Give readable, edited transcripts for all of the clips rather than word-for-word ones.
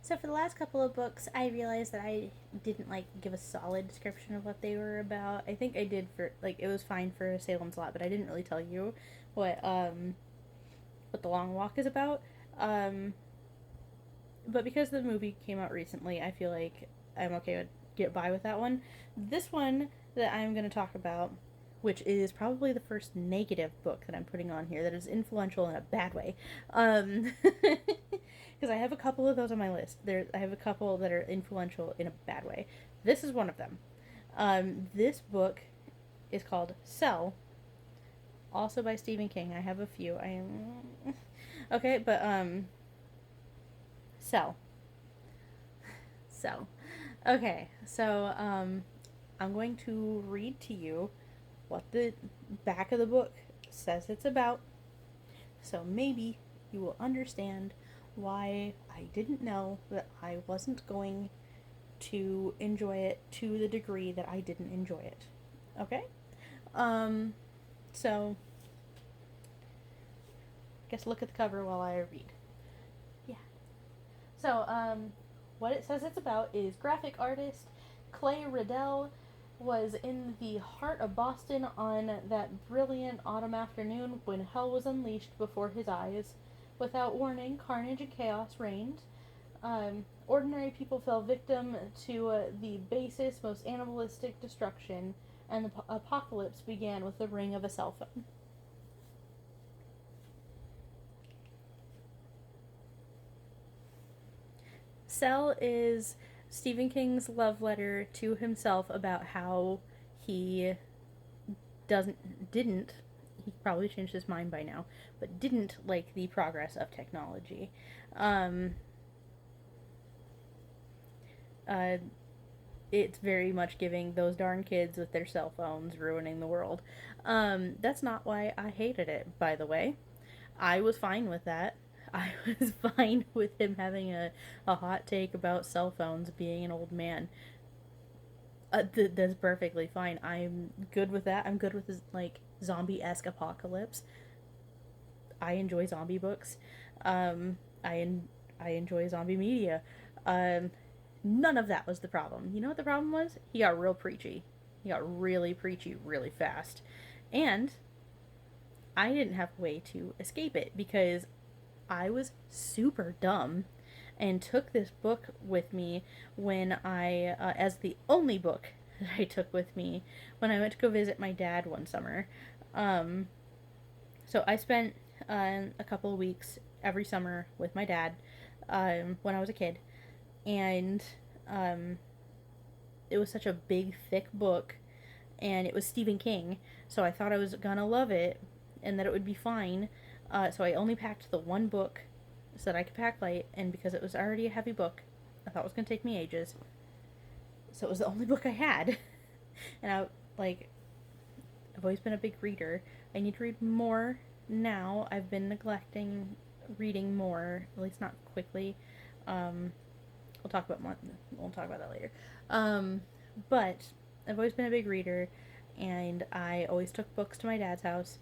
So for the last couple of books, I realized that I didn't like give a solid description of what they were about. I think I did for like it was fine for Salem's Lot, but I didn't really tell you what what The Long Walk is about. Um, but because the movie came out recently, I feel like I'm okay with get by with that one. This one that I'm going to talk about, which is probably the first negative book that I'm putting on here that is influential in a bad way. Because I have a couple of those on my list. I have a couple that are influential in a bad way. This is one of them. This book is called Cell, also by Stephen King. I have a few. I am okay, but Cell. So, okay, so I'm going to read to you what the back of the book says it's about, so maybe you will understand why I didn't know that I wasn't going to enjoy it to the degree that I didn't enjoy it. Okay? Um, so, I guess look at the cover while I read. Yeah. So, what it says it's about is graphic artist Clay Riddell was in the heart of Boston on that brilliant autumn afternoon when hell was unleashed before his eyes. Without warning, carnage and chaos reigned. Ordinary people fell victim to the basest, most animalistic destruction, and the apocalypse began with the ring of a cell phone. Cell is Stephen King's love letter to himself about how he didn't he probably changed his mind by now, but didn't like the progress of technology. Um, uh, it's very much giving those darn kids with their cell phones ruining the world. That's not why I hated it, by the way. I was fine with that. I was fine with him having a hot take about cell phones being an old man. That's perfectly fine. I'm good with that. I'm good with this, like, zombie esque apocalypse. I enjoy zombie books. Um, I I enjoy zombie media. Um, None of that was the problem. You know what the problem was? He got real preachy. He got really preachy really fast, and I didn't have a way to escape it because I was super dumb and took this book with me when as the only book that I took with me when I went to go visit my dad one summer. Um, so I spent a couple of weeks every summer with my dad when I was a kid, and um, it was such a big, thick book, and it was Stephen King, so I thought I was gonna love it and that it would be fine. So I only packed the one book so that I could pack light, and because it was already a heavy book, I thought it was gonna take me ages. So it was the only book I had, and like I've always been a big reader. I need to read more now. I've been neglecting reading more, at least not quickly. Um, we'll talk about more, we'll talk about that later. Um, but I've always been a big reader, and I always took books to my dad's house.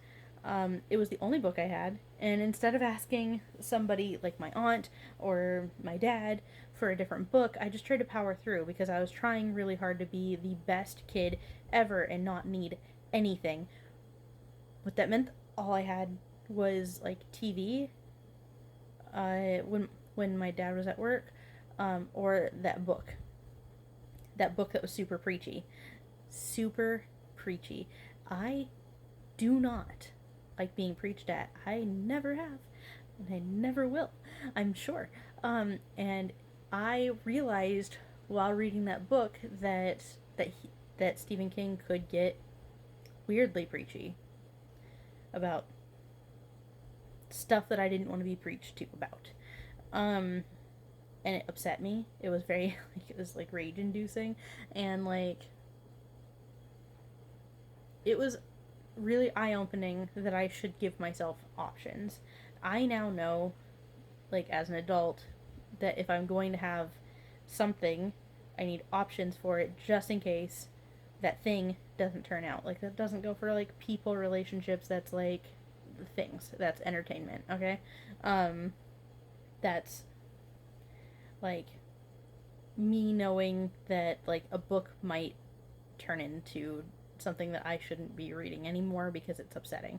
It was the only book I had, and instead of asking somebody like my aunt or my dad for a different book, I just tried to power through because I was trying really hard to be the best kid ever and not need anything. What that meant, all I had was like TV when my dad was at work, or that book that was super preachy, super preachy. I do not like being preached at. I never have, and I never will. I'm sure. And I realized while reading that book that Stephen King could get weirdly preachy about stuff that I didn't want to be preached to about. Um, and it upset me. It was very like it was like rage inducing, and like it was really eye opening that I should give myself options. I now know, like as an adult, that if I'm going to have something, I need options for it just in case that thing doesn't turn out. Like that doesn't go for like people relationships. That's like things. That's entertainment. Okay, um, that's like me knowing that like a book might turn into something that I shouldn't be reading anymore because it's upsetting.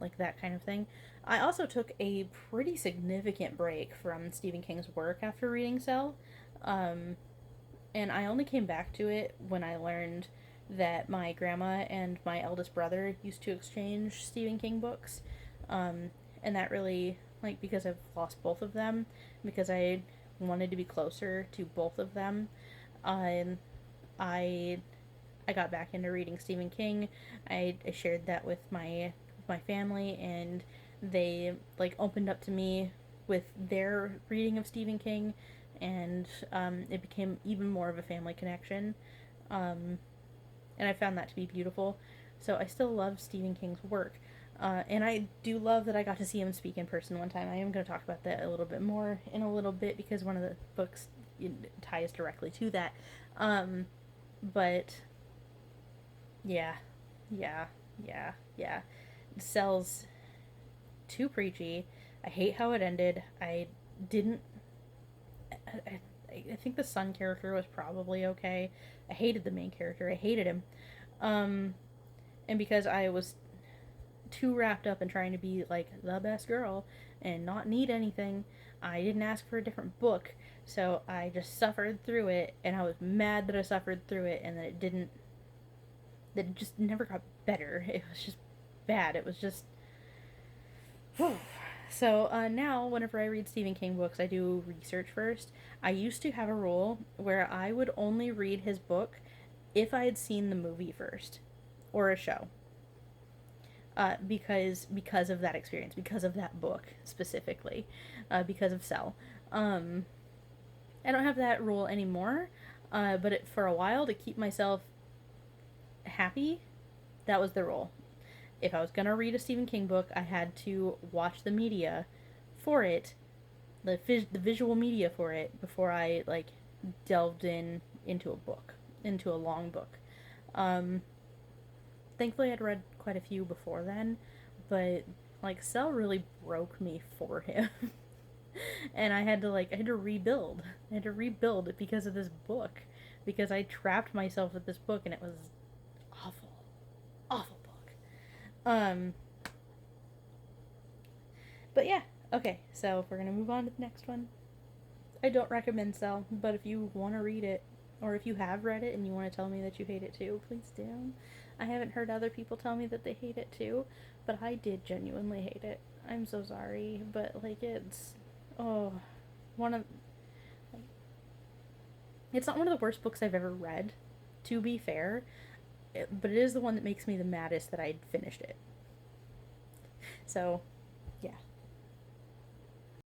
Like that kind of thing. I also took a pretty significant break from Stephen King's work after reading Cell. Um, and I only came back to it when I learned that my grandma and my eldest brother used to exchange Stephen King books. Um, and that really, like, because I've lost both of them, because I wanted to be closer to both of them, um, I I got back into reading Stephen King. I shared that with my family, and they like opened up to me with their reading of Stephen King, and it became even more of a family connection. Um, and I found that to be beautiful. So I still love Stephen King's work. And I do love that I got to see him speak in person one time. I am going to talk about that a little bit more in a little bit because one of the books ties directly to that. Um, but yeah, yeah, yeah. Cell's too preachy. I hate how it ended. I didn't. I, I think the son character was probably okay. I hated the main character. I hated him. Um, and because I was too wrapped up in trying to be like the best girl and not need anything, I didn't ask for a different book. So I just suffered through it, and I was mad that I suffered through it, and that it didn't. That it just never got better. It was just bad. It was just. So now, whenever I read Stephen King books, I do research first. I used to have a rule where I would only read his book if I had seen the movie first or a show. Because of that experience, because of that book specifically, because of Cell. Um, I don't have that rule anymore, but for a while to keep myself happy, that was the rule. If I was gonna read a Stephen King book, I had to watch the media for it, the visual media for it before I like delved into a book, into a long book. Um, Thankfully, I'd read quite a few before then, but like Cell really broke me for him. And I had to rebuild. I had to rebuild it because of this book, because I trapped myself with this book, and it was awful, awful book. Um, but yeah, okay. So we're gonna move on to the next one. I don't recommend Cell, but if you want to read it, or if you have read it and you want to tell me that you hate it too, please do. I haven't heard other people tell me that they hate it too, but I did genuinely hate it. I'm so sorry, but like it's oh, one of like, it's not one of the worst books I've ever read, to be fair, but it is the one that makes me the maddest that I'd finished it. So